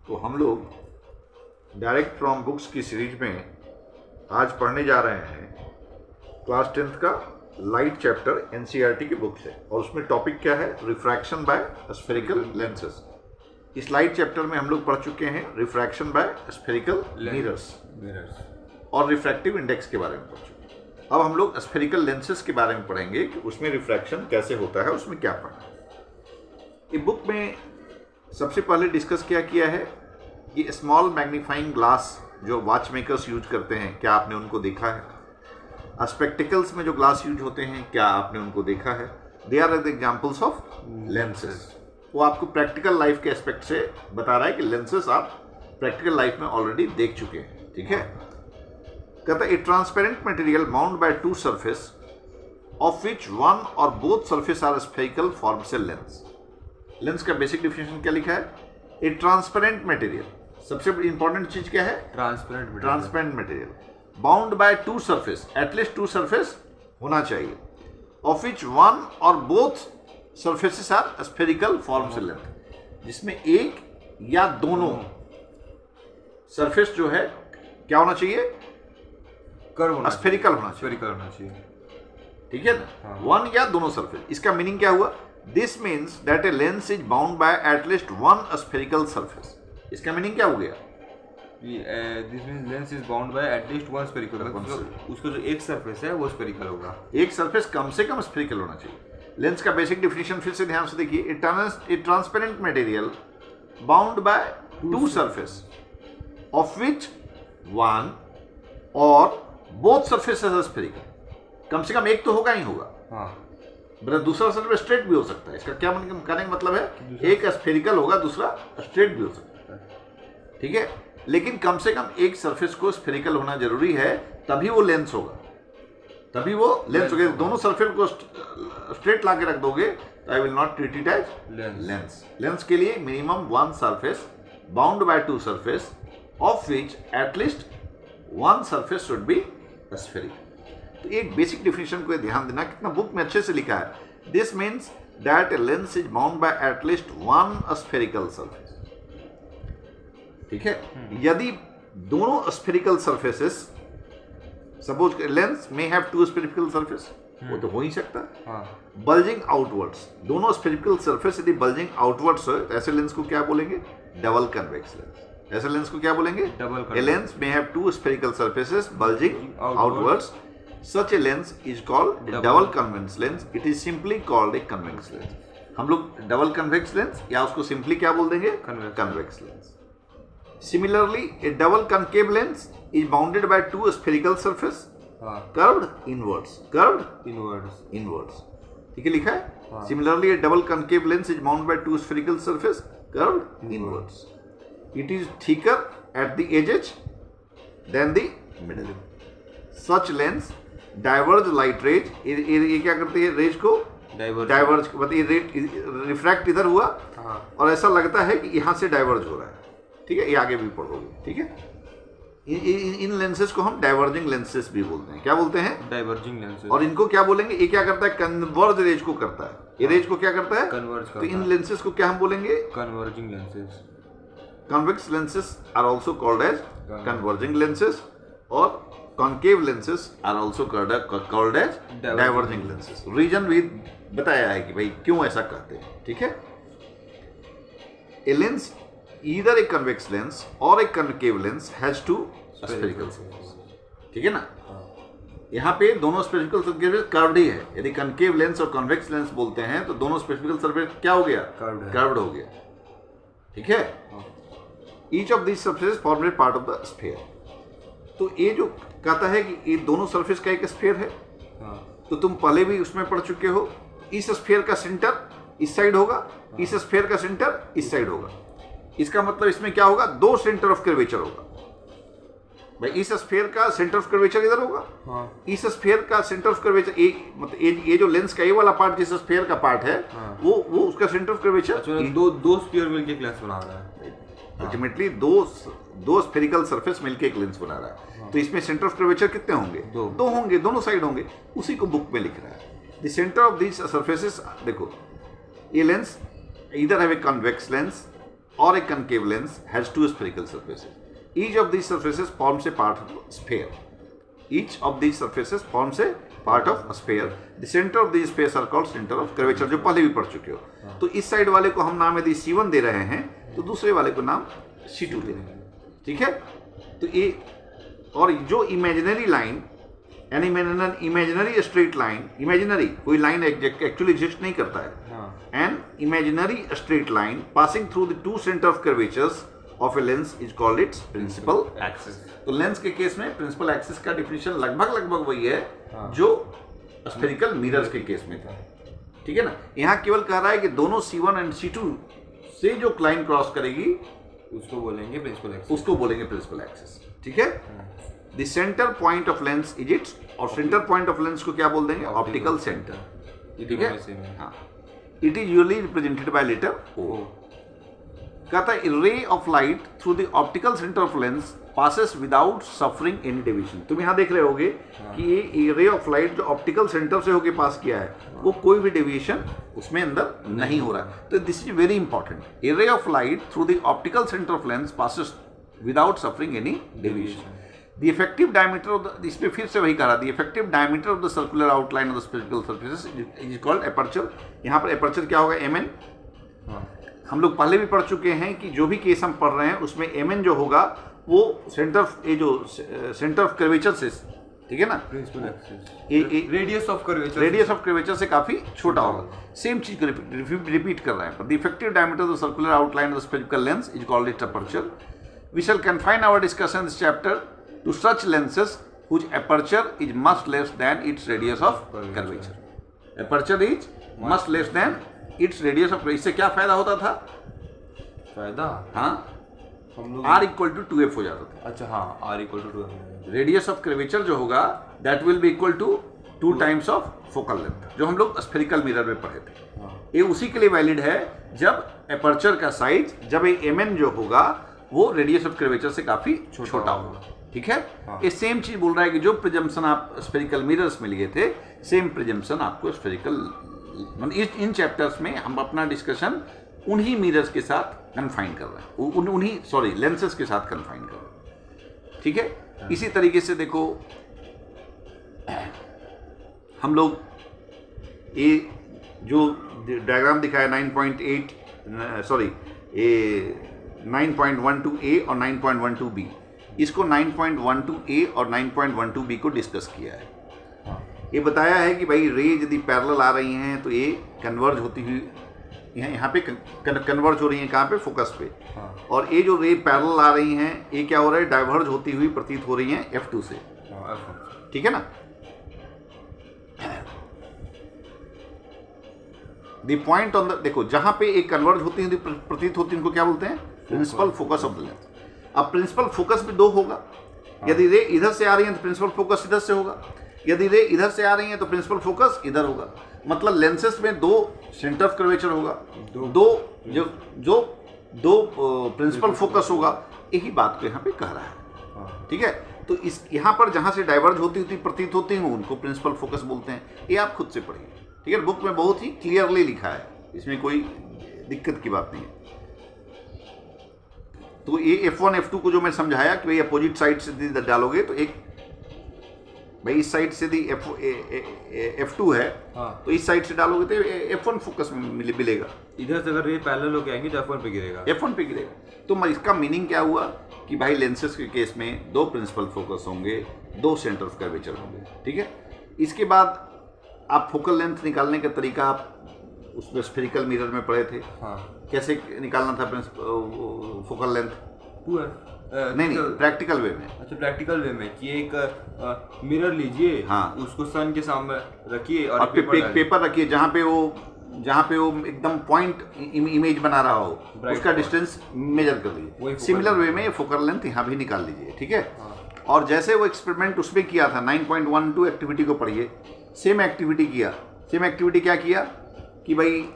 तो हम लोग डायरेक्ट फ्रॉम बुक्स की सीरीज में आज पढ़ने जा रहे हैं क्लास 10th का लाइट चैप्टर एनसीईआरटी की बुक से, और उसमें टॉपिक क्या है? Refraction by spherical lenses. इस लाइट चैप्टर में हम लोग पढ़ चुके हैं रिफ्रैक्शन बाय स्फेरिकल मिरर्स और रिफ्रैक्टिव इंडेक्स के बारे में पढ़ चुके हैं। अब हम लोग स्फेरिकल लेंसेज के बारे में पढ़ेंगे कि उसमें रिफ्रैक्शन कैसे होता है, उसमें क्या पढ़ना है। ये बुक में सबसे पहले डिस्कस क्या किया है कि स्मॉल मैग्नीफाइंग ग्लास जो वॉच मेकर्स यूज करते हैं, क्या आपने उनको देखा है? स्पेक्टिकल्स में जो ग्लास यूज होते हैं, क्या आपने उनको देखा है? They are the examples of lenses. वो आपको प्रैक्टिकल लाइफ के एस्पेक्ट से बता रहा है कि लेंसेज आप प्रैक्टिकल लाइफ में ऑलरेडी देख चुके हैं। ठीक है, कहता है a transparent material bound by two surface of which one or both surface are spherical forms a lens. Lens का बेसिक डिफिनेशन क्या लिखा है? ए ट्रांसपेरेंट मटेरियल, सबसे इंपॉर्टेंट चीज क्या है? Transparent material bound by two surface, at least two surface होना चाहिए, of which one or both surfaces are spherical forms length, जिसमें एक या दोनों सरफेस जो है क्या होना चाहिए? कर्व, स्फेरिकल होना चाहिए। ठीक है ना? वन या दोनों सरफेस। इसका मीनिंग क्या हुआ? This means that a lens is bound by at least one spherical surface. इसका मीनिंग क्या हो गया? This means lens is bound by at least one spherical, उसका जो एक सरफेस है वो स्फेरिकल होगा। एक सरफेस कम से कम स्फेरिकल होना चाहिए। लेंस का बेसिक डिफिनेशन फिर से ध्यान से देखिए। ए transparent material bound by two surface of which one or both surfaces are spherical. कम से कम एक तो होगा ही होगा। हाँ, दूसरा सरफेस स्ट्रेट भी हो सकता है। इसका क्या कहने का मतलब है? एक स्फेरिकल होगा, दूसरा स्ट्रेट भी हो सकता है। ठीक है, लेकिन कम से कम एक सरफेस को स्फेरिकल होना जरूरी है, तभी वो लेंस होगा। दोनों सरफेस को स्ट्रेट ला के रख दोगे तो I will not treat it as lens. Lens के लिए minimum one surface bound by two surface of which at least one surface should be spherical. तो एक बेसिक डिफिनेशन को ध्यान देना, कितना बुक में अच्छे से लिखा है। This means that a lens is bound by at least one spherical surface. ठीक है, यदि दोनों spherical surfaces, suppose lens may have two spherical surface, वो तो हो ही सकता। बल्जिंग आउटवर्ड्स, दोनों स्फेरिकल सरफेस यदि बल्जिंग आउटवर्ड्स हो, ऐसे लेंस को क्या बोलेंगे? Double convex lens. ऐसे लेंस को क्या बोलेंगे? Double. A lens may have two spherical surfaces bulging outwards. Such a lens is called a double convex lens. It is simply called a convex lens. हम लोग double convex lens या उसको simply क्या बोल देंगे? Convex lens. Similarly, a double concave lens is bounded by two spherical surface curved inwards. ठीक है, लिखा है। Similarly, a double concave lens is bounded by two spherical surface curved inwards. It is thicker at the edges than the middle. Such lens diverge light rays, ये क्या करती है? Raise को diverge, मतलब रिफ्रैक्ट इधर हुआ और ऐसा लगता है कि यहाँ से डाइवर्ज हो रहा है। ठीक है, ये आगे भी पढ़ोगे। ठीक है, इन लेंसेज को हम डाइवर्जिंग लेंसेज भी बोलते हैं। क्या बोलते हैं? Diverging lenses. और इनको क्या बोलेंगे? ये क्या करता है? कन्वर्ज रेज को करता है। ये रेज को क्या करता है? कन्वर्ज करता है। तो इन लेंसेज को क्या हम बोलेंगे? Converging lenses. Convex lenses are also called as converging lenses, और concave lenses are also called as diverging lenses. Reason भी बताया है कि भाई क्यों ऐसा कहते हैं। ठीक है, a lens, either a convex lens or a concave lens has two spherical surfaces. ठीक है ना? यहाँ पे दोनों स्फेरिकल सरफेस कर्व्ड ही है। यदि कनकेव लेंस और कन्वेक्स लेंस बोलते हैं तो दोनों स्फेरिकल सरफेस क्या हो गया? कर्व्ड हो गया। ठीक है, each of these surfaces form a part of the sphere. तो ये जो कहता है कि ये दोनों सरफेस का एक स्फीयर है, तो तुम पहले भी उसमें पढ़ चुके हो। इस स्फीयर का सेंटर इस साइड होगा, इस स्फीयर का सेंटर इस साइड होगा। इसका मतलब इसमें क्या होगा? दो सेंटर ऑफ कर्वेचर होगा। भाई इस स्फीयर का सेंटर ऑफ कर्वेचर इधर होगा, इस स्फीयर का सेंटर ऑफ कर्वेचर मतलब ये जो लेंस का ये वाला पार्ट जिस स्फीयर का पार्ट है, वो उसका सेंटर ऑफ कर्वेचर। दो स्फीयर मिलके एक लेंस बना रहा है। अल्टीमेटली दो स्फेरिकल सरफेस मिलके एक लेंस बना रहा है। तो इसमें सेंटर ऑफ कर्वेचर कितने होंगे? दो होंगे, दोनों साइड होंगे। उसी को बुक में लिख रहा है। The centre of this surfaces, देखो ये लेंस इधर है convex lens or a concave lens has two spherical surfaces. Each of these surfaces forms a part of a sphere. Each of these surfaces forms a part of a sphere. The center of these spheres are called center of curvature, जो पहले भी पढ़ चुके हो. तो इस side वाले को हम नाम यदि C1 दे रहे हैं तो दूसरे वाले को नाम C2 दे रहे हैं. ठीक है. तो ये और जो इमेजिनरी लाइन यानी इमेजिनरी स्ट्रेट लाइन, इमेजिनरी कोई लाइन एक्चुअली एग्जिस्ट नहीं करता है. An imaginary straight line passing through the two centre of curvatures of a lens is called its principal axis. तो लेंस के केस में प्रिंसिपल एक्सिस का definition लगभग वही है जो स्फेरिकल मिरर्स के केस में था. ठीक है ना. यहाँ केवल कह रहा है कि दोनों C1 एंड C2 से जो लाइन क्रॉस करेगी उसको बोलेंगे प्रिंसिपल एक्सिस. ठीक है. The centre point of lens is its, और सेंटर पॉइंट ऑफ लेंस को क्या बोल देंगे? Optical centre. ठीक है. हाँ. It is usually represented by letter O. कहता है ray of light through the optical centre of lens passes without suffering any deviation. तुम यहाँ देख रहे होगे कि ये रे ऑफ लाइट जो ऑप्टिकल सेंटर से होके पास किया है वो कोई भी डेविएशन उसमें अंदर नहीं हो रहा है. तो दिस इज वेरी इंपॉर्टेंट. ए रे of light through the optical centre of lens passes without suffering any deviation. The effective diameter of the, इसमें फिर से वही कहा, the effective diameter of the circular outline of the spherical surfaces is called aperture. यहाँ पर aperture क्या होगा? mn. हम लोग पहले भी पढ़ चुके हैं कि जो भी केस हम पढ़ रहे हैं उसमें mn जो होगा वो सेंटर ऑफ कर्वेचर से, ठीक है ना, रेडियस ऑफ कर्वेचर से काफी छोटा होगा. सेम चीज को रिपीट कर रहे हैं. The effective diameter of the circular outline of the spherical lens is called it aperture. We shall confine our discussion in this chapter to such lenses whose aperture is much less than its radius of curvature. Aperture is much less than its radius of curvature. इससे क्या फायदा होता था? हाँ, हम लोग R equal to 2f हो जाता था. अच्छा हाँ, R equal to 2f. Radius of curvature जो होगा that will be equal to 2 times of focal length, जो हम लोग स्फेरिकल मिरर में पढ़े थे. ये उसी के लिए वैलिड है जब अपर्चर का साइज, जब ये mn जो होगा वो रेडियस ऑफ कर्वेचर से काफी छोटा होगा. ठीक है. ये सेम चीज बोल रहा है कि जो प्रिजम्पशन आप स्फेरिकल मिरर्स में लिए थे सेम प्रिजम्पशन आपको स्फेरिकल, इन चैप्टर्स में हम अपना डिस्कशन उन्हीं मिरर्स के साथ कन्फाइन कर रहे हैं, उन्हीं लेंसेज के साथ कन्फाइन कर रहे हैं. ठीक है. इसी तरीके से देखो हम लोग ये जो डायग्राम दिखाया 9.12A और 9.12B, इसको 9.12A और 9.12B को डिस्कस किया है. ये बताया है कि भाई रे यदि पैरेलल आ रही हैं तो ये कन्वर्ज होती हुई यहाँ पे कन्वर्ज हो रही हैं. कहाँ पे? फोकस पे. और ये जो रे पैरेलल आ रही हैं ये क्या हो रहा है? डाइवर्ज होती हुई प्रतीत हो रही हैं F2 से. ठीक है ना. द पॉइंट ऑन द, देखो जहाँ पे एक कन्वर्ज होती है प्रतीत होती है उनको क्या बोलते हैं? Principal focus of the lens. अब प्रिंसिपल फोकस भी दो होगा. यदि रे इधर से आ रही है तो प्रिंसिपल फोकस इधर से होगा. यदि रे इधर से आ रही है तो प्रिंसिपल फोकस इधर होगा. मतलब लेंसेस में दो सेंटर ऑफ कर्वेचर होगा, दो प्रिंसिपल फोकस होगा. यही बात को यहाँ पे कह रहा है. ठीक है. तो इस यहाँ पर जहाँ से डाइवर्ज होती प्रतीत होती हैं उनको प्रिंसिपल फोकस बोलते हैं. ये आप खुद से पढ़िए. ठीक है. बुक में बहुत ही क्लियरली लिखा है, इसमें कोई दिक्कत की बात नहीं है. तो ये F1 F2 को जो मैं समझाया कि भाई अपोजिट साइड से डालोगे तो एक भाई इस साइड से दी F2 है. तो इस साइड से डालोगे तो F1 फोकस मिलेगा. इधर से अगर ये पैरेलल होके आएंगे तो F1 पे गिरेगा. तो इसका मीनिंग क्या हुआ कि भाई लेंसेज के केस में दो प्रिंसिपल फोकस होंगे, दो सेंटर ऑफ कर्वेचर होंगे. ठीक है. इसके बाद आप फोकल लेंथ निकालने का तरीका आप उसमें स्फेरिकल मिरर में पढ़े थे. कैसे निकालना था फोकल लेंथ? नहीं, प्रैक्टिकल वे में. अच्छा, प्रैक्टिकल वे में कि एक मिरर लीजिए. हाँ. उसको सन के सामने रखिए और पेपर रखिए जहाँ पे वो एकदम पॉइंट इमेज बना रहा हो, उसका डिस्टेंस मेजर कर लीजिए. सिमिलर वे में फोकल लेंथ यहाँ भी निकाल लीजिए. ठीक है. और जैसे वो एक्सपेरिमेंट उसमें किया था 9.12 एक्टिविटी को पढ़िए. सेम एक्टिविटी क्या किया कि भाई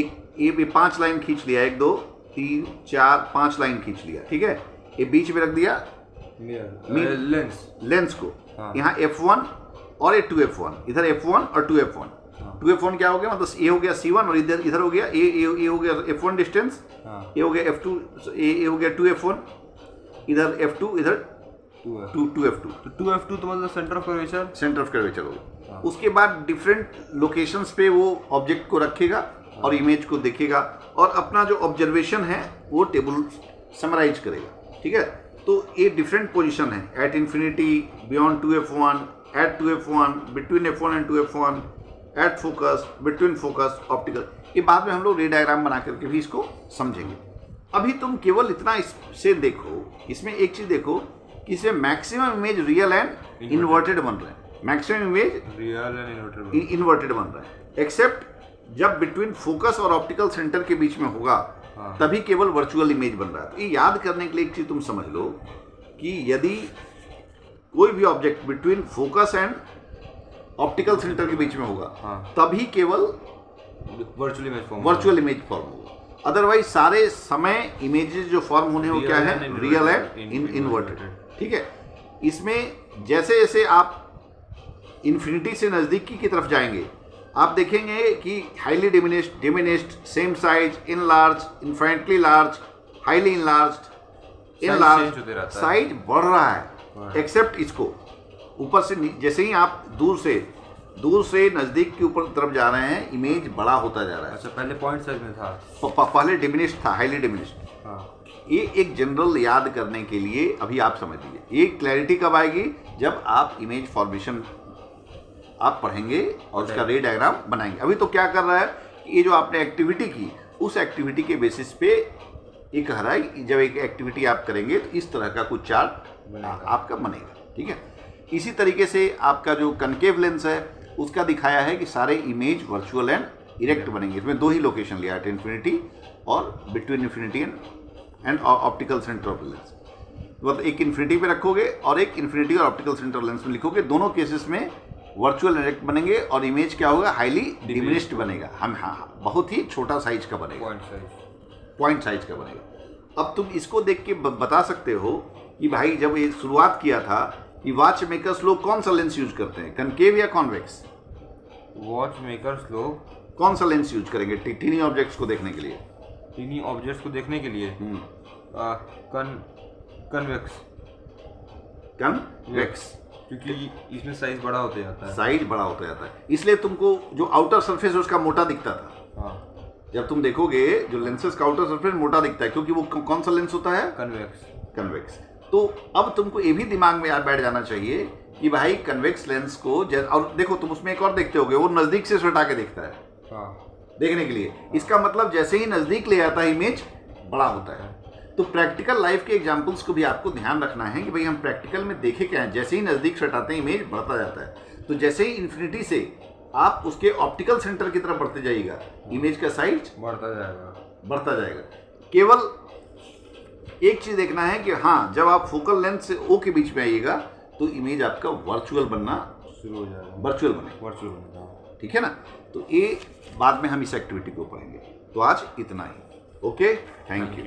एक ये 5 लाइन खींच लिया, 1 2 3 4 5 लाइन खींच लिया. ठीक है. ये बीच में रख दिया लेंस को. यहाँ F1 और ये 2F1, इधर F1 और 2F1. 2f1 क्या हो गया, मतलब ये हो गया c1 और इधर इधर हो गया ए हो गया f1 डिस्टेंस, ये हो गया f2, ये हो गया 2f1, इधर f2, इधर 2f2। तो 2f2 तो मतलब centre of curvature, centre of curvature होगा। उसके बाद डिफरेंट लोकेशंस पे वो ऑब्जेक्ट को रखेगा और इमेज को देखेगा और अपना जो ऑब्जर्वेशन है वो टेबल समराइज करेगा, ठीक है। तो ये डिफरेंट पोजीशन है, at infinity, beyond 2f1, at 2f1, between f1 and 2f1, at focus, between focus, optical. ये बाद में हम लोग रे डायग्राम बना करके भी इसको समझेंगे। अभी तुम केवल इतना इससे देखो, इसमें एक चीज देखो कि इसमें maximum image real and inverted बन रहे हैं, maximum image real and inverted बन रहा है, एक्सेप्ट जब बिटवीन फोकस और ऑप्टिकल सेंटर के बीच में होगा तभी केवल वर्चुअल इमेज बन रहा है। तो ये याद करने के लिए एक चीज तुम समझ लो कि यदि कोई भी object between focus and optical centre के बीच में होगा तभी केवल वर्चुअल इमेज फॉर्म होगा, अदरवाइज सारे समय इमेजेस जो फॉर्म होने वो क्या है, रियल एंड इन्वर्टेड, ठीक है। इसमें जैसे जैसे आप इन्फिनिटी से नजदीकी की तरफ जाएंगे आप देखेंगे कि highly diminished, same size, enlarge, infinitely large, highly enlarge, size बढ़ रहा है, एक्सेप्ट इसको ऊपर से जैसे ही आप दूर से नजदीक के ऊपर तरफ जा रहे हैं इमेज बड़ा होता जा रहा है। अच्छा, पहले पॉइंट साइज में था, पहले डिमिनिश्ड था, हाईली डिमिनिश्ड। ये एक जनरल याद करने के लिए अभी आप समझ लीजिए, ये क्लैरिटी कब आएगी जब आप इमेज फॉर्मेशन आप पढ़ेंगे और उसका रे डायग्राम बनाएंगे। अभी तो क्या कर रहा है, ये जो आपने एक्टिविटी की उस एक्टिविटी के बेसिस पे ये कह रहा है जब एक एक्टिविटी आप करेंगे तो इस तरह का कुछ चार्ट आपका बनेगा, ठीक है। इसी तरीके से आपका जो कनकेव लेंस है उसका दिखाया है कि सारे इमेज वर्चुअल एंड इरेक्ट बनेंगे। इसमें दो ही लोकेशन लिया है, इन्फिनिटी और between infinity and optical centre of lens. मतलब एक इन्फिनिटी पे रखोगे और एक इन्फिनिटी और ऑप्टिकल सेंटर लेंस में लिखोगे, दोनों केसेस में वर्चुअल इरेक्ट बनेंगे और इमेज क्या होगा, हाईली डिमिनिश्ड बनेगा। हाँ, बहुत ही छोटा साइज का बनेगा, पॉइंट साइज का बनेगा। अब तुम इसको देख के बता सकते हो कि भाई जब ये शुरुआत किया था कि वॉच मेकर्स लोग कौन सा लेंस यूज करते हैं, कनकेव या कॉन्वेक्स? वॉच मेकर्स लोग कौन सा लेंस यूज करेंगे टीनी ऑब्जेक्ट्स को देखने के लिए? टीनी ऑब्जेक्ट्स को देखने के लिए कन्वेक्स, क्योंकि इसमें साइज बड़ा होता जाता है, साइज बड़ा होता जाता है, इसलिए तुमको जो आउटर सरफेस उसका मोटा दिखता था। जब तुम देखोगे जो लेंसेज का आउटर सरफेस मोटा दिखता है क्योंकि वो कौन सा लेंस होता है, कन्वेक्स। तो अब तुमको ये भी दिमाग में बैठ जाना चाहिए कि भाई कन्वेक्स लेंस को और देखो तुम उसमें एक और देखते होगे, वो नजदीक से हटा के देखता है देखने के लिए। इसका मतलब जैसे ही नजदीक ले आता है इमेज बड़ा होता है। तो प्रैक्टिकल लाइफ के एग्जांपल्स को भी आपको ध्यान रखना है कि भाई हम प्रैक्टिकल में देखे क्या है, जैसे ही नजदीक से हटाते हैं इमेज बढ़ता जाता है। तो जैसे ही इन्फिनिटी से आप उसके ऑप्टिकल सेंटर की तरफ बढ़ते जाइएगा इमेज का साइज बढ़ता जाएगा। केवल एक चीज देखना है कि हाँ, जब आप फोकल लेंथ से ओ के बीच में आइएगा तो इमेज आपका वर्चुअल बनना शुरू हो जाएगा, वर्चुअल बनेगा, ठीक है ना। तो ये बाद में हम इस एक्टिविटी को पढ़ेंगे। तो आज इतना ही, ओके, थैंक यू।